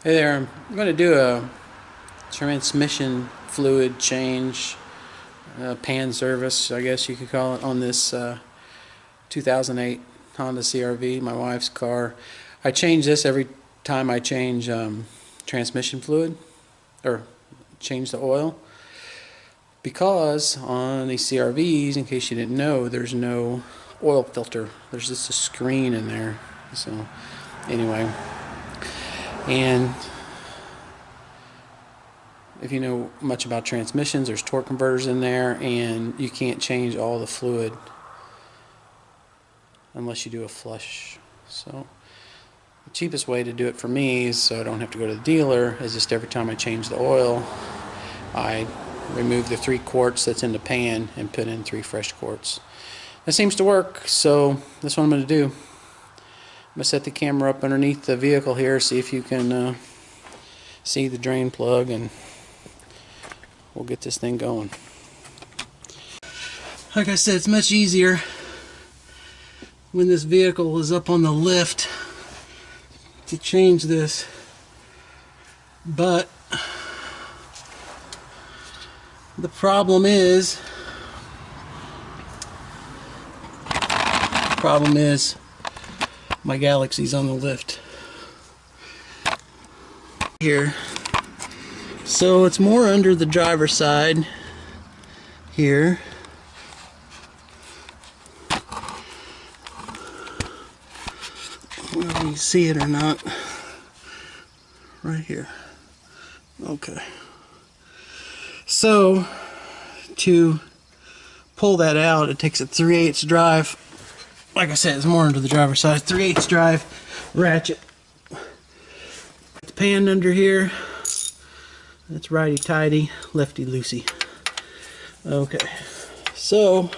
Hey there, I'm going to do a transmission fluid change, pan service, I guess you could call it, on this 2008 Honda CRV, my wife's car. I change this every time I change transmission fluid, or change the oil, because on these CRVs, in case you didn't know, there's no oil filter. There's just a screen in there. So anyway, and if you know much about transmissions, there's torque converters in there, and you can't change all the fluid unless you do a flush. So the cheapest way to do it for me, is so I don't have to go to the dealer, is just every time I change the oil, I remove the 3 quarts that's in the pan and put in 3 fresh quarts. That seems to work, so that's what I'm going to do. I'm going to set the camera up underneath the vehicle here, see if you can see the drain plug, and we'll get this thing going. Like I said, it's much easier when this vehicle is up on the lift to change this, but the problem is my Galaxy's on the lift here, so it's more under the driver's side here. Whether you see it or not, right here. Okay. So to pull that out, it takes a 3/8 drive. Like I said, it's more under the driver's side. 3/8 drive ratchet. The pan under here. That's righty tighty, lefty loosey. Okay. So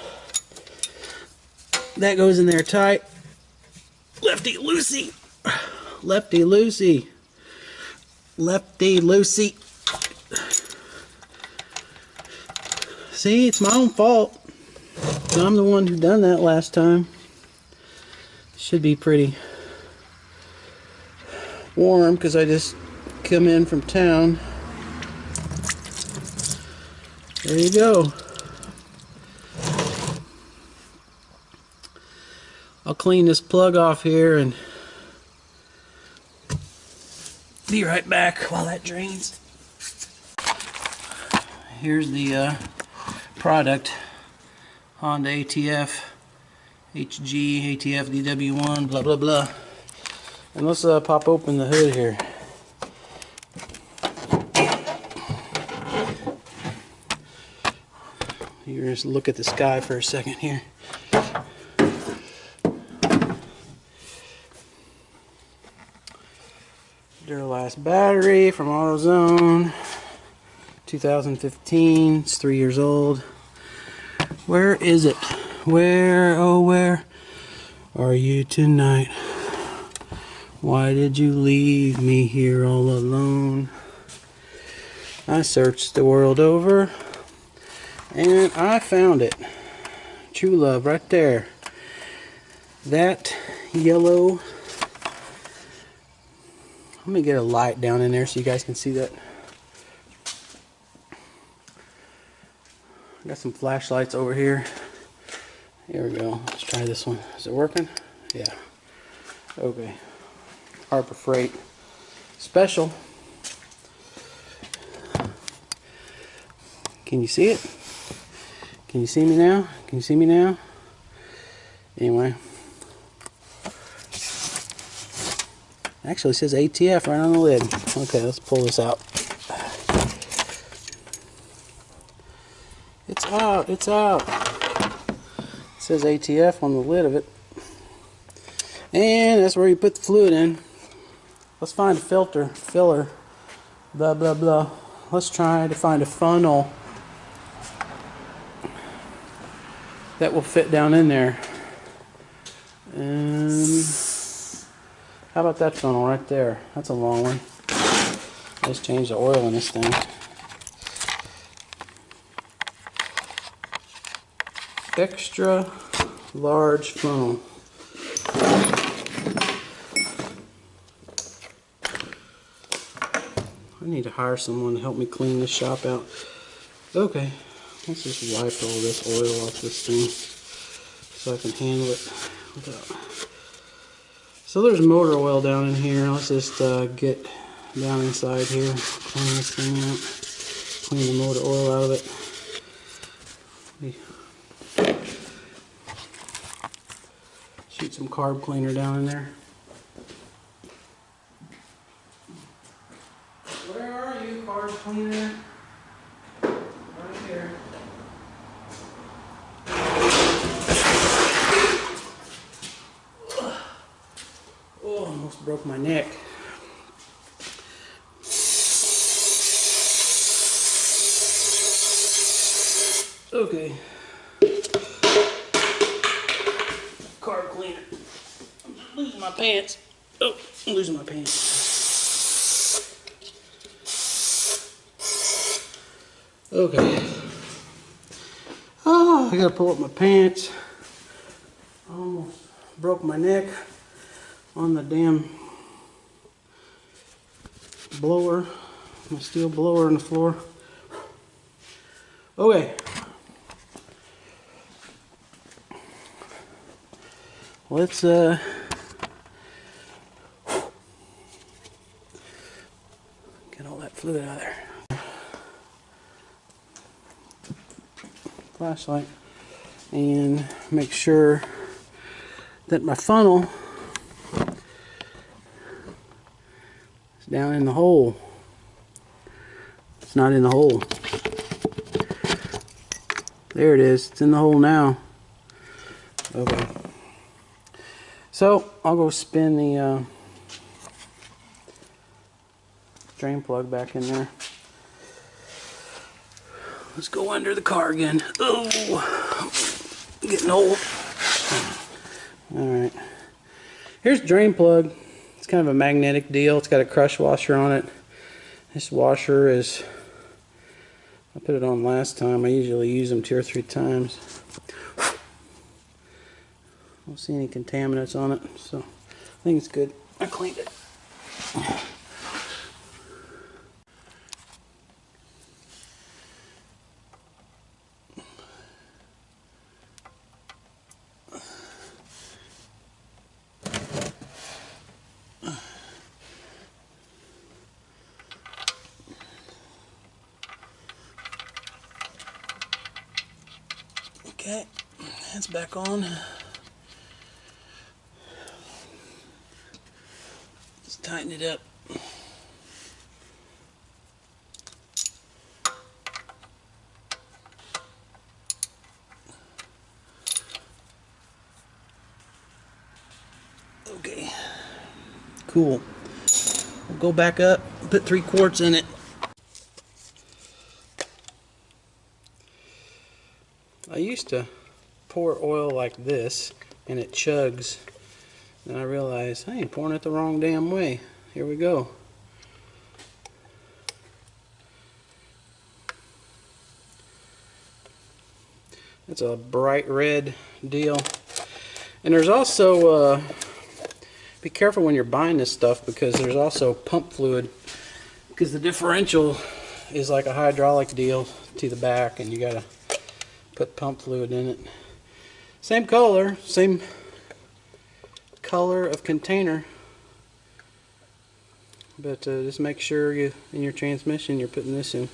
that goes in there tight. Lefty loosey. Lefty loosey. Lefty loosey. See, it's my own fault. I'm the one who done that last time. Should be pretty warm because I just come in from town. There you go. I'll clean this plug off here and be right back while that drains. Here's the product, Honda ATF, HG, ATF, DW1, blah blah blah. And let's pop open the hood here. Here's look at the sky for a second here. Duralast battery from AutoZone, 2015. It's 3 years old. Where is it? Where, oh where are you tonight? Why did you leave me here all alone? I searched the world over and I found it. True love right there. That yellow. Let me get a light down in there so you guys can see that. I got some flashlights over here. Here we go. Let's try this one. Is it working? Yeah. Okay. Harbor Freight Special. Can you see it? Can you see me now? Can you see me now? Anyway. Actually, it says ATF right on the lid. Okay, let's pull this out. It's out, it's out. It says ATF on the lid of it. And that's where you put the fluid in. Let's find a filter, filler, blah, blah, blah. Let's try to find a funnel that will fit down in there. And how about that funnel right there? That's a long one. Let's change the oil in this thing. Extra large funnel. I need to hire someone to help me clean this shop out. Okay, let's just wipe all this oil off this thing so I can handle it without. So there's motor oil down in here. Let's just get down inside here, clean this thing out, clean the motor oil out of it. Shoot some carb cleaner down in there. Where are you, carb cleaner? Right here. Oh, almost broke my neck. Okay. Carb cleaner. I'm losing my pants. Oh, I'm losing my pants. Okay. Oh, I gotta pull up my pants. Almost broke my neck on the damn blower, my steel blower on the floor. Okay. Let's get all that fluid out of there. Flashlight, and make sure that my funnel is down in the hole. It's not in the hole. There it is. It's in the hole now. Okay. So I'll go spin the drain plug back in there. Let's go under the car again. Oh, getting old. Alright. Here's the drain plug. It's kind of a magnetic deal. It's got a crush washer on it. This washer is, I put it on last time. I usually use them 2 or 3 times. I don't see any contaminants on it, so I think it's good. I cleaned it. Okay, that's back on. Let's tighten it up. Okay, cool. We'll go back up, put 3 quarts in it. I used to pour oil like this and it chugs. Then I realized I ain't pouring it the wrong damn way. Here we go. It's a bright red deal. And there's also, be careful when you're buying this stuff because there's also pump fluid. Because the differential is like a hydraulic deal to the back and you gotta put pump fluid in it. Same color of container, but just make sure you in your transmission you're putting this in.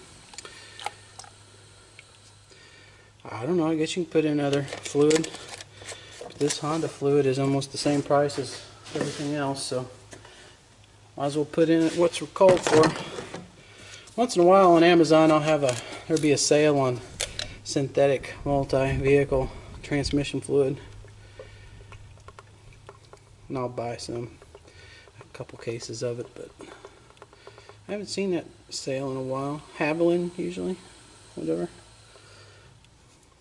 I don't know, I guess you can put in other fluid. This Honda fluid is almost the same price as everything else, so might as well put in what's called for. Once in a while on Amazon there'll be a sale on synthetic multi-vehicle transmission fluid, and I'll buy a couple cases of it, but I haven't seen that sale in a while. Haviland usually, whatever.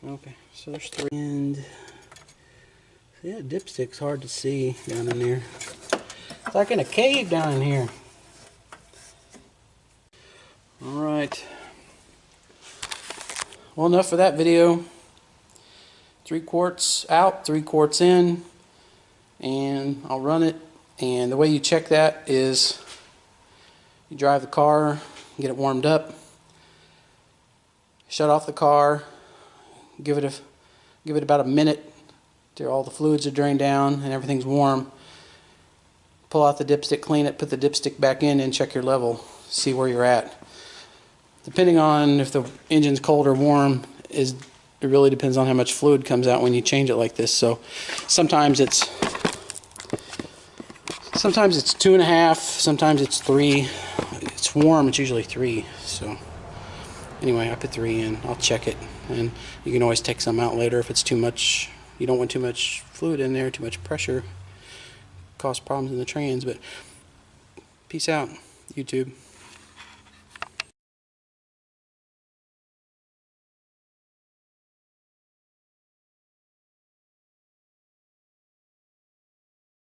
Okay, so there's 3, and yeah, dipstick's hard to see down in there. It's like in a cave down in here. All right. Well, enough for that video. 3 quarts out, 3 quarts in, and I'll run it. And the way you check that is you drive the car get it warmed up. Shut off the car. Give it about a minute till all the fluids are drained down and everything's warm. Pull out the dipstick, clean it, put the dipstick back in, and check your level. See where you're at. Depending on if the engine's cold or warm, it really depends on how much fluid comes out when you change it like this. So sometimes it's 2.5, sometimes it's 3. It's warm, it's usually 3. So anyway, I put 3 in. I'll check it, and you can always take some out later if it's too much. You don't want too much fluid in there, too much pressure. Cause problems in the trans. But peace out, YouTube.